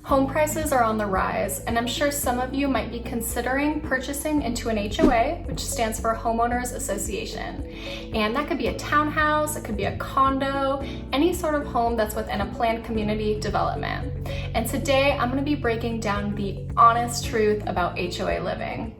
Home prices are on the rise, and I'm sure some of you might be considering purchasing into an HOA, which stands for Homeowners Association. And that could be a townhouse, it could be a condo, any sort of home that's within a planned community development. And today I'm going to be breaking down the honest truth about HOA living.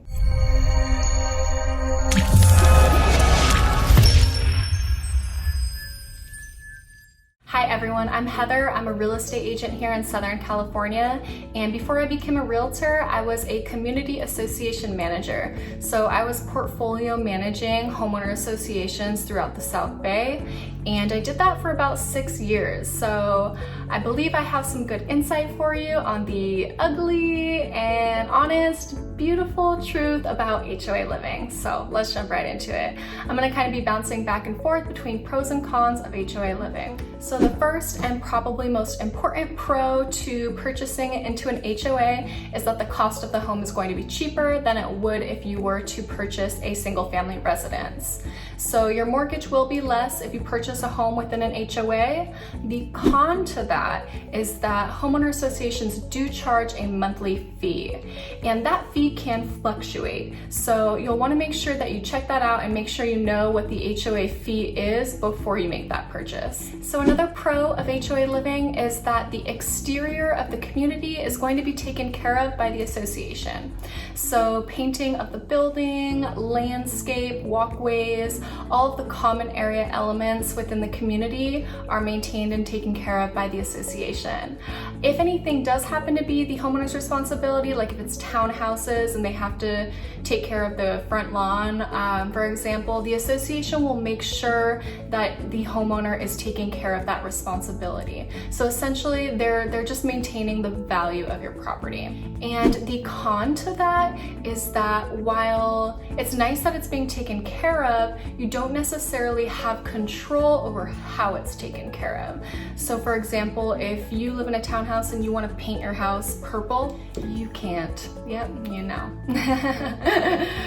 Hi everyone, I'm Heather. I'm a real estate agent here in Southern California, and before I became a realtor, I was a community association manager. So I was portfolio managing homeowner associations throughout the South Bay, and I did that for about 6 years. So I believe I have some good insight for you on the ugly and honest, beautiful truth about HOA living. So let's jump right into it. I'm gonna kind of be bouncing back and forth between pros and cons of HOA living. So the first and probably most important pro to purchasing into an HOA is that the cost of the home is going to be cheaper than it would if you were to purchase a single family residence. So your mortgage will be less if you purchase a home within an HOA. The con to that is that homeowner associations do charge a monthly fee, and that fee can fluctuate. So you'll want to make sure that you check that out and make sure you know what the HOA fee is before you make that purchase. So another pro of HOA living is that the exterior of the community is going to be taken care of by the association. So painting of the building, landscape, walkways, all of the common area elements within the community are maintained and taken care of by the association. If anything does happen to be the homeowner's responsibility, like if it's townhouses and they have to take care of the front lawn, for example, the association will make sure that the homeowner is taking care of that responsibility. So essentially they're just maintaining the value of your property. And the con to that is that while it's nice that it's being taken care of, you don't necessarily have control over how it's taken care of. So for example, if you live in a townhouse and you want to paint your house purple, you can't. Yep, you know.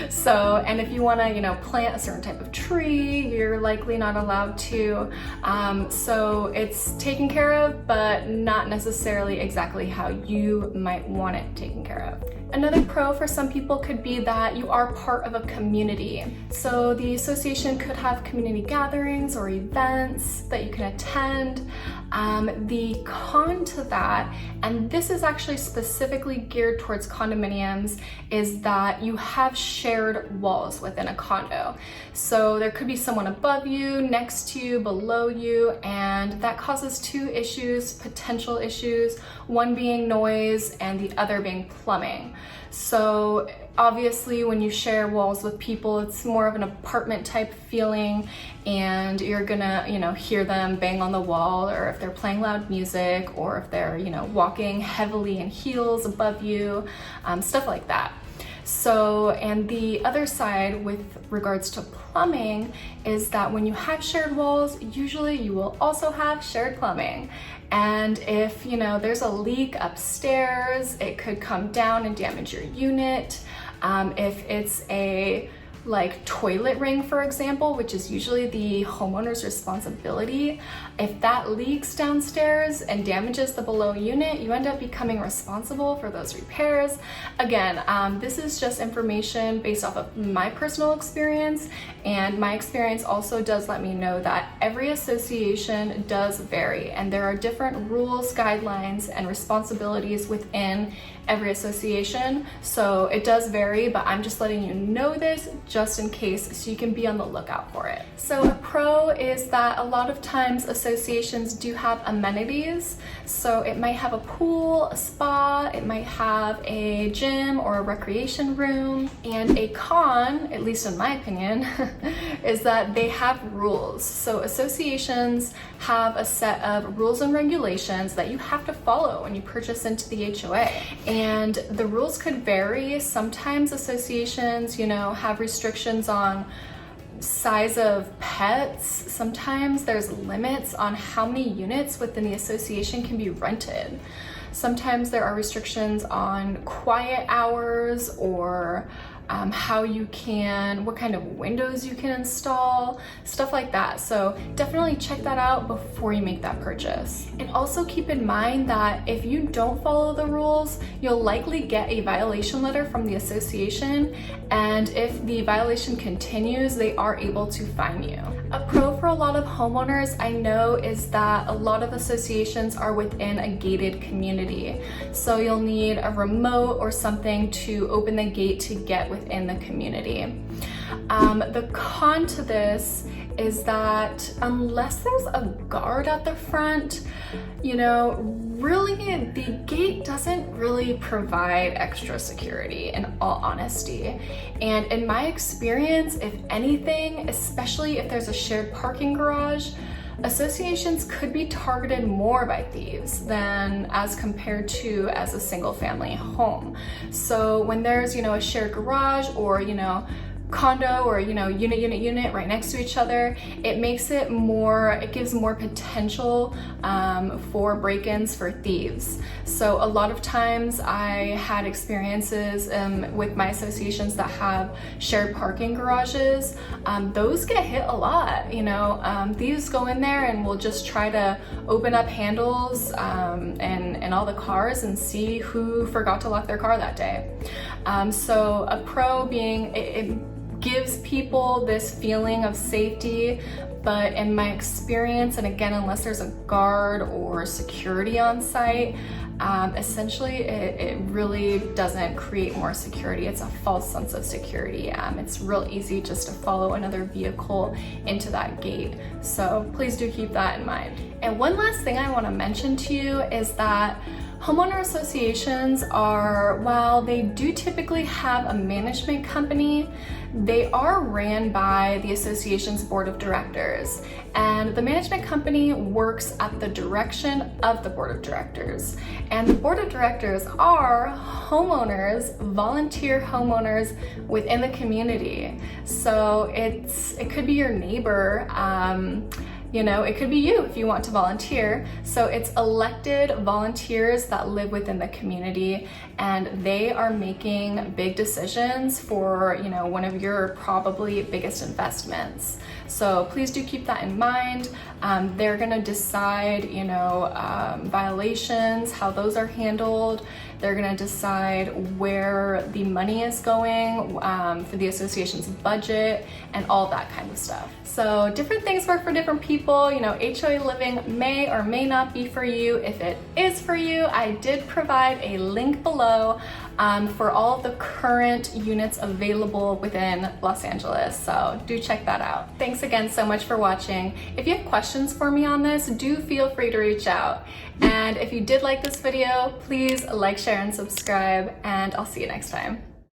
So, and if you want to, plant a certain type of tree, you're likely not allowed to. So it's taken care of, but not necessarily exactly how you might want it taken care of. Another pro for some people could be that you are part of a community. So the association could have community gatherings or events that you can attend. The con to that, and this is actually specifically geared towards condominiums, is that you have shared walls within a condo. So there could be someone above you, next to you, below you, and that causes two issues, potential issues, one being noise and the other being plumbing. So obviously when you share walls with people, it's more of an apartment type feeling, and you're gonna, hear them bang on the wall, or if they're playing loud music, or if they're, walking heavily in heels above you, stuff like that. So, and the other side with regards to plumbing is that when you have shared walls, usually you will also have shared plumbing. And if, there's a leak upstairs, it could come down and damage your unit. If it's a toilet ring, for example, which is usually the homeowner's responsibility, if that leaks downstairs and damages the below unit, you end up becoming responsible for those repairs. Again, this is just information based off of my personal experience, and my experience also does let me know that every association does vary, and there are different rules, guidelines, and responsibilities within every association. So it does vary, but I'm just letting you know this just in case, so you can be on the lookout for it. So a pro is that a lot of times associations do have amenities. So it might have a pool, a spa, it might have a gym or a recreation room. And a con, at least in my opinion, is that they have rules. So associations have a set of rules and regulations that you have to follow when you purchase into the HOA. And the rules could vary. Sometimes associations, have restrictions on size of pets. Sometimes there's limits on how many units within the association can be rented. Sometimes there are restrictions on quiet hours or what kind of windows you can install, stuff like that. So definitely check that out before you make that purchase. And also keep in mind that if you don't follow the rules, you'll likely get a violation letter from the association, and if the violation continues, they are able to fine you. A pro for a lot of homeowners I know is that a lot of associations are within a gated community. So you'll need a remote or something to open the gate to get within the community. The con to this is that unless there's a guard at the front, really the gate doesn't really provide extra security, in all honesty. And in my experience, if anything, especially if there's a shared parking garage, associations could be targeted more by thieves than as compared to as a single family home. So when there's, a shared garage or, condo or unit right next to each other, it gives more potential for break-ins for thieves. So a lot of times I had experiences with my associations that have shared parking garages. Those get hit a lot. Thieves go in there and will just try to open up handles and all the cars and see who forgot to lock their car that day. So a pro being it gives people this feeling of safety, but in my experience, and again, unless there's a guard or security on site, essentially it really doesn't create more security. It's a false sense of security. It's real easy just to follow another vehicle into that gate. So please do keep that in mind. And one last thing I want to mention to you is that homeowner associations while they do typically have a management company, they are ran by the association's board of directors. And the management company works at the direction of the board of directors. And the board of directors are homeowners, volunteer homeowners within the community. So it could be your neighbor, it could be you if you want to volunteer. So it's elected volunteers that live within the community, and they are making big decisions for, one of your probably biggest investments. So please do keep that in mind. They're gonna decide, violations, how those are handled. They're gonna decide where the money is going for the association's budget and all that kind of stuff. So different things work for different people. HOA living may or may not be for you. If it is for you, I did provide a link below for all of the current units available within Los Angeles. So do check that out. Thanks again so much for watching. If you have questions for me on this, do feel free to reach out. And if you did like this video, please like, share, and subscribe, and I'll see you next time.